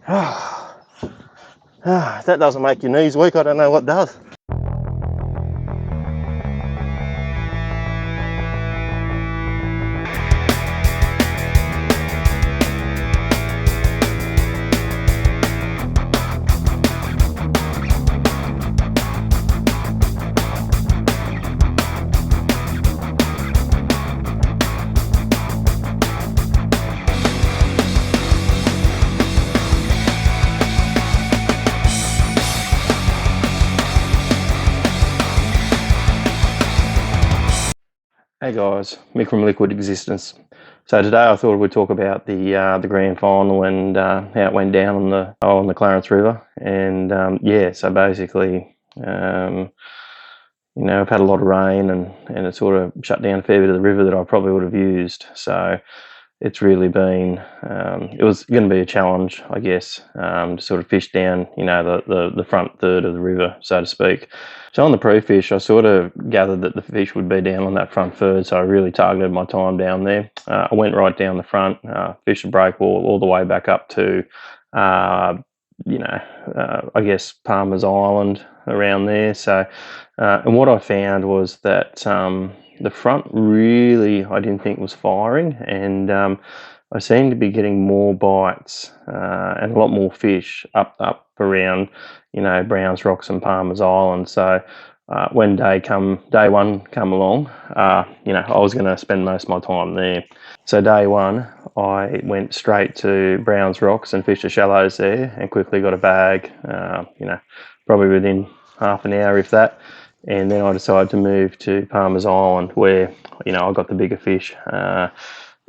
If that doesn't make your knees weak, I don't know what does. Hey guys, Mick from Liquid Existence. So today I thought we'd talk about the grand final and how it went down on the Clarence River. And yeah, so basically, I've had a lot of rain and it sort of shut down a fair bit of the river that I probably would have used. So it's really been, it was going to be a challenge, I guess, to sort of fish down, the front third of the river, so to speak. So on the pre-fish, I sort of gathered that the fish would be down on that front third, so I really targeted my time down there. I went right down the front, fished a breakwall all the way back up to, I guess Palmer's Island around there. So, and what I found was that the front really I didn't think was firing, and I seemed to be getting more bites and a lot more fish up around Browns Rocks and Palmer's Island. So when day one come along, I was going to spend most of my time there. So day one I went straight to Browns Rocks and fished the shallows there and quickly got a bag, probably within half an hour if that. And then I decided to move to Palmer's Island where, I got the bigger fish.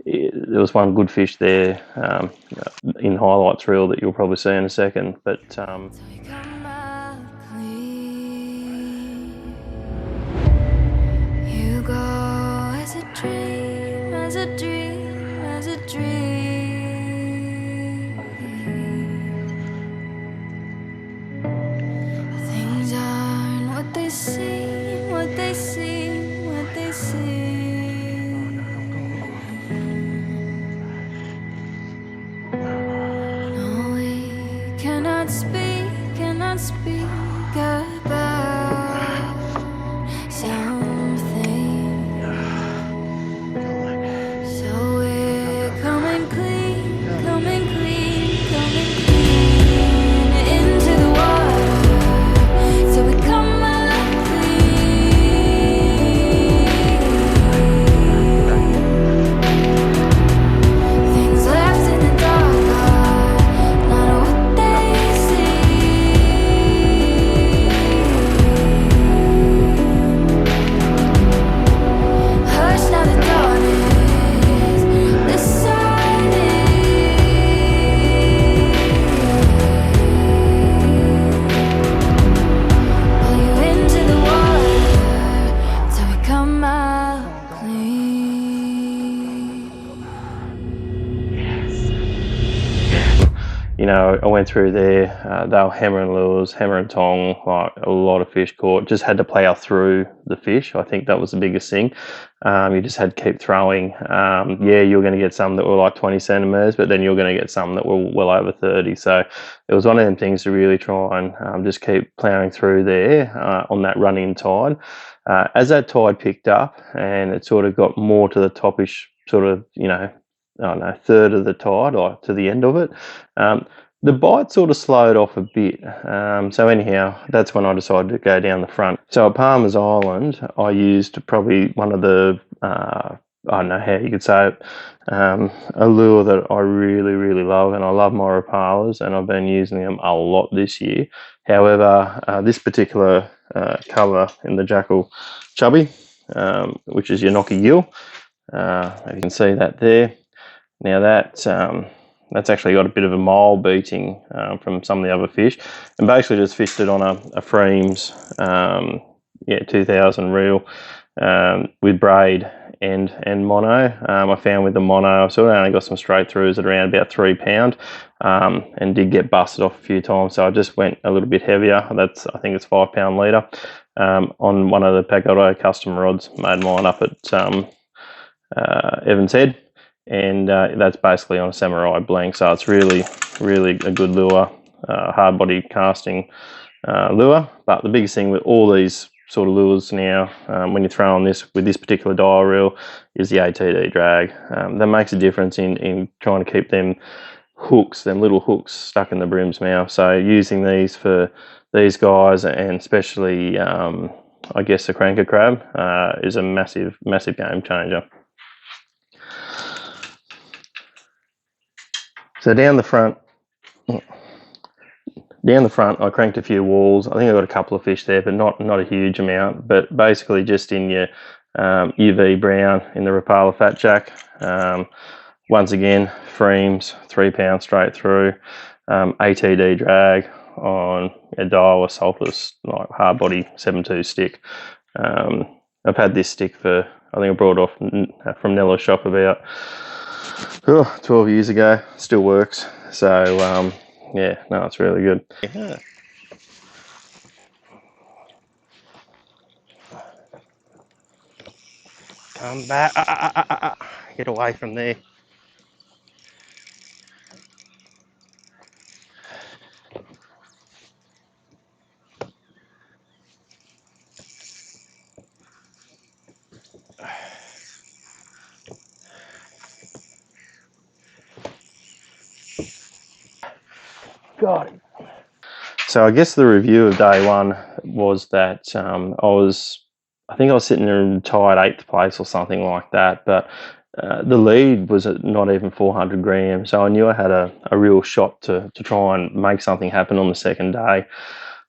There was one good fish there in highlights reel that you'll probably see in a second. But you go as a dream, as a dream, as a dream. Things aren't what they seem, what they seem, what they seem. No, we cannot speak about something. So we're coming clean into the water. So we come out clean. Things left in the dark are not what they seem. Hush now, the dawn is deciding. Pull you into the water till we come out clean. I went through there, they were hammering lures, hammer and tong, like a lot of fish caught. Just had to plough through the fish. I think that was the biggest thing. You just had to keep throwing. Yeah, you're going to get some that were like 20 centimetres, but then you're going to get some that were well over 30. So it was one of them things to really try and just keep ploughing through there on that running tide. As that tide picked up and it sort of got more to the topish sort of, third of the tide or to the end of it, the bite sort of slowed off a bit. So anyhow, that's when I decided to go down the front. So at Palmer's Island, I used probably one of the, I don't know how you could say it, a lure that I really, really love, and I love my Rapalas, and I've been using them a lot this year. However, this particular colour in the Jackal Chubby, which is your Nocky Gill, if you can see that there. Now that's actually got a bit of a mole beating from some of the other fish, and basically just fished it on a Freems 2000 reel with braid and mono. I found with the mono I sort of only got some straight throughs at around about 3 pound, and did get busted off a few times, so I just went a little bit heavier. I think it's 5 pound leader on one of the Pagoda custom rods, made mine up at Evans Head. And that's basically on a Samurai blank, so it's really really a good lure, hard body casting lure. But the biggest thing with all these sort of lures now, when you throw on this with this particular dial reel, is the ATD drag. That makes a difference in trying to keep them hooks, them little hooks, stuck in the bream's mouth. So using these for these guys, and especially I guess the cranker crab, is a massive game changer. So down the front, I cranked a few walls. I think I got a couple of fish there, but not a huge amount. But basically just in your UV brown in the Rapala Fat Jack. Once again, Freems, 3 pounds straight through. ATD drag on a dial or saltless, like hard body 7.2 stick. I've had this stick for, I think I brought it off from Nella's shop about 12 years ago. Still works. So yeah, no, it's really good. Yeah. Come back. Get away from there. Got it. So I guess the review of day one was that I think I was sitting there tied 8th place or something like that, but the lead was at not even 400 grams, so I knew I had a real shot to try and make something happen on the second day.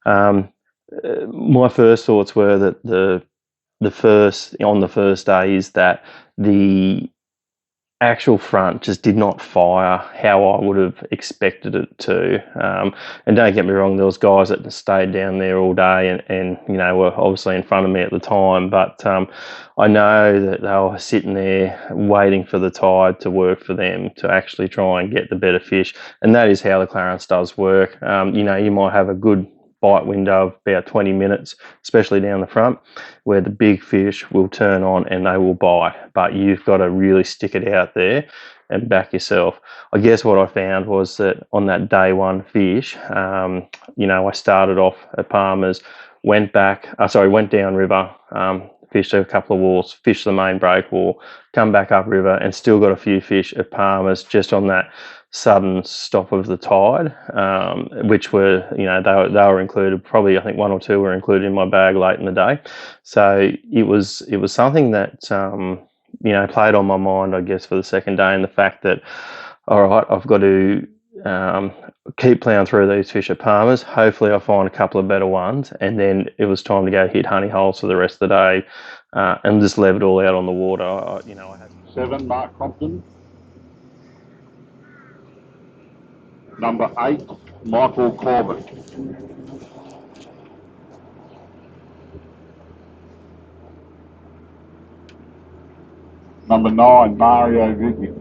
My first thoughts were that the first day is that the actual front just did not fire how I would have expected it to. And don't get me wrong, there was guys that stayed down there all day and you know, were obviously in front of me at the time, but I know that they were sitting there waiting for the tide to work for them to actually try and get the better fish. And that is how the Clarence does work. You know, you might have a good bite window of about 20 minutes, especially down the front, where the big fish will turn on and they will bite, but you've got to really stick it out there and back yourself. I guess what I found was that on that day one fish, you know, I started off at Palmer's, went down river, fished a couple of walls, fished the main break wall, come back up river, and still got a few fish at Palmer's just on that sudden stop of the tide, which were, you know, they were included. Probably I think 1 or 2 were included in my bag late in the day. So it was something that you know, played on my mind, I guess, for the second day, and the fact that, all right, I've got to keep ploughing through these fish at Palmer's. Hopefully I find a couple of better ones, and then it was time to go hit honey holes for the rest of the day, and just leave it all out on the water. You know, I had 7, Mark Compton. Number 8, Michael Corbett. Number 9, Mario Vicky.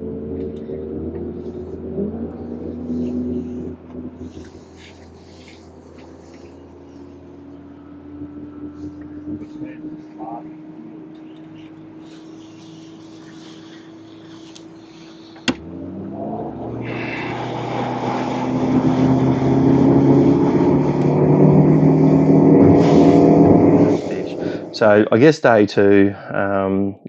So I guess day 2,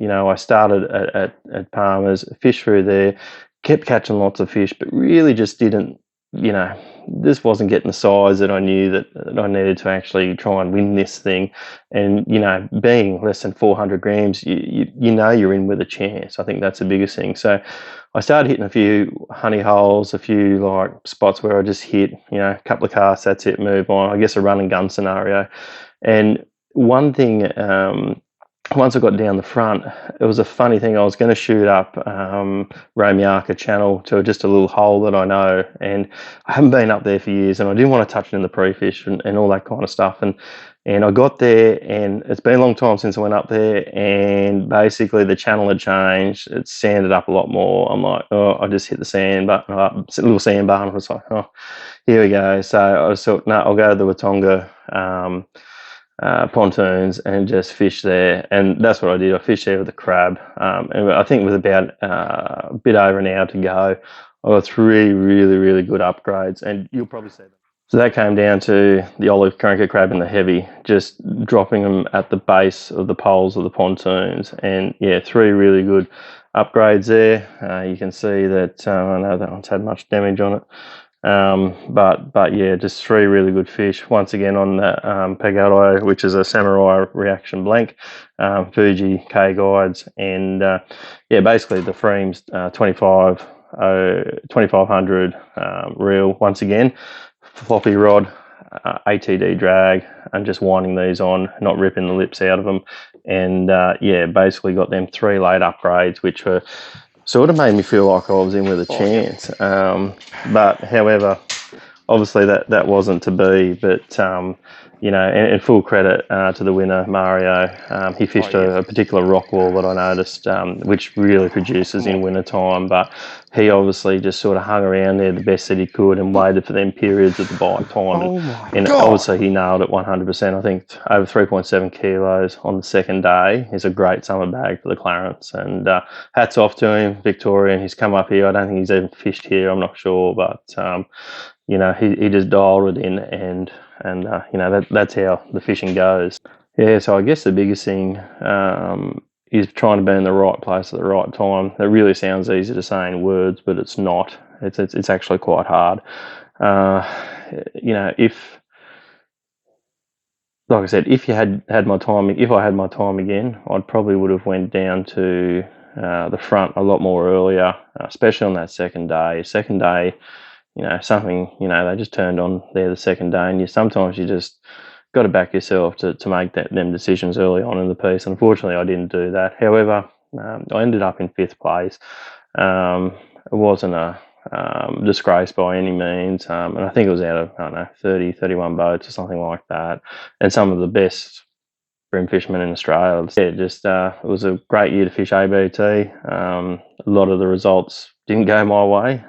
you know, I started at Palmer's, fished through there, kept catching lots of fish, but really just didn't, you know, this wasn't getting the size that I knew that I needed to actually try and win this thing. And, you know, being less than 400 grams, you know you're in with a chance. I think that's the biggest thing. So I started hitting a few honey holes, a few like spots where I just hit, you know, a couple of casts, that's it, move on. I guess a run and gun scenario. And one thing, once I got down the front, it was a funny thing. I was going to shoot up Romiaka Channel to just a little hole that I know, and I haven't been up there for years, and I didn't want to touch it in the pre-fish and all that kind of stuff. And I got there, and it's been a long time since I went up there, and basically the channel had changed. It's sanded up a lot more. I'm like, oh, I just hit the sand button, little sand bar, and I was like, oh, here we go. So I thought, no, I'll go to the Watonga pontoons and just fish there, and that's what I did. I fished there with a crab, and I think with about a bit over an hour to go, I got 3 really good upgrades, and you'll probably see them. So that came down to the olive current crab and the heavy, just dropping them at the base of the poles of the pontoons, and yeah, 3 really good upgrades there. You can see that I know that one's had much damage on it, but yeah, just 3 really good fish. Once again on that Pegado, which is a samurai reaction blank, Fuji K guides, and yeah, basically the Freem's 2500 reel once again, floppy rod, ATD drag, and just winding these on, not ripping the lips out of them, and yeah, basically got them 3 late upgrades, which were sort of made me feel like I was in with a chance. But however, obviously that wasn't to be. But you know, and full credit to the winner, Mario. He fished a particular rock wall that I noticed, which really produces in winter time. But he obviously just sort of hung around there the best that he could and waited for them periods of the bite time. Oh my and God. obviously he nailed it 100%. I think over 3.7 kilos on the second day is a great summer bag for the Clarence. And hats off to him, Victorian. He's come up here. I don't think he's even fished here. I'm not sure, but you know, he just dialed it in, and you know, that's how the fishing goes. Yeah, so I guess the biggest thing is trying to be in the right place at the right time. That really sounds easy to say in words, but it's not. It's actually quite hard. You know, if, like I said, if you had my time, if I had my time again, I'd probably would have went down to the front a lot more earlier, especially on that second day. Second day, you know, something, you know, they just turned on there the second day, and sometimes you just got to back yourself to make them decisions early on in the piece. Unfortunately, I didn't do that. However, I ended up in 5th place. It wasn't a disgrace by any means, and I think it was out of, I don't know, 30, 31 boats or something like that, and some of the best bream fishermen in Australia. Yeah, just it was a great year to fish ABT. A lot of the results didn't go my way.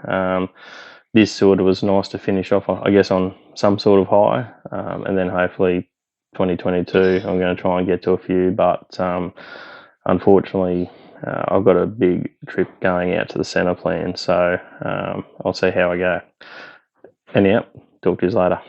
This sort of was nice to finish off, I guess, on some sort of high, and then hopefully 2022 I'm going to try and get to a few, but unfortunately I've got a big trip going out to the centre plan, so I'll see how I go. Anyhow, talk to you later.